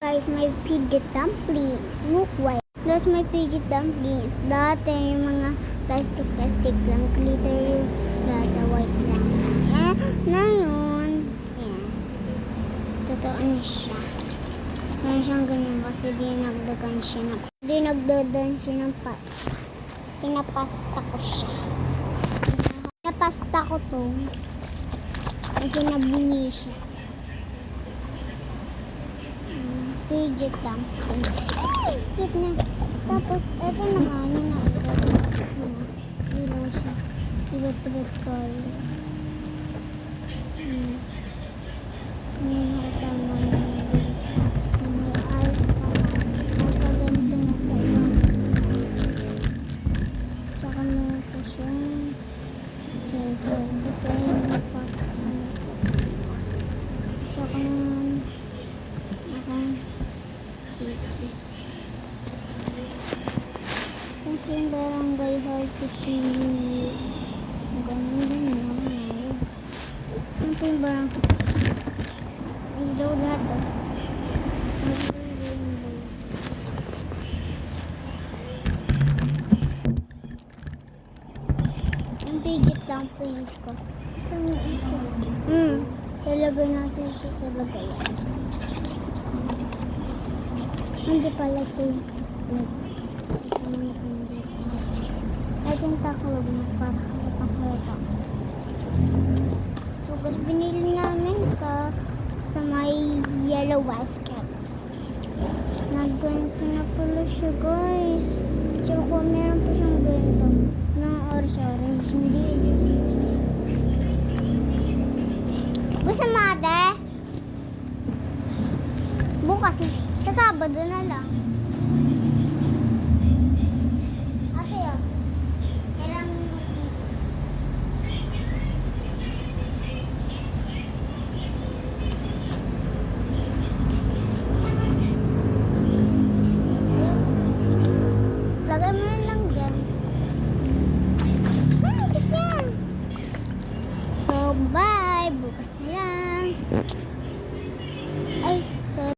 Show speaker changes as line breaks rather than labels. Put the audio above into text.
Guys, my fidget dumplings. Look, wait. There's my fidget dumplings. Dati yung mga plastic lang. Glitter. Dati white lang. Ngayon, yeah. Totoo na siya. Meron siyang ganun kasi dinagdagan siya ng pasta. Pinapasta ko siya. Pinapasta ko to. Kasi nabungi siya. Fidget dumplings. Cute niya. Tapos, eto naman yun na ilaw siya. Ibat-ibat color. Kasama sa may ayos pa. Nagkaganto na sa ibang isa. Tsaka meron po siyang silver. Kasi hindi pa sa tsaka naman sticky. Siyempre yung barangay hall teaching you. Ganun din yun. Siyempre yung barangay. Ay, daw lahat o. Yung fidget lang please ko. Saan yung isa? Ilagay natin siya sa lagayan. Hindi pala ito yung ito naman itong dito. Ito yung takalog na para halata. So guys, binili namin sa may yellow baskets. Nagganito na pala siya guys. Tsaka kung meron pa siyang ganito na orange. Hindi. Gusto mo ate? Bukas na. Sa Sabado na lang.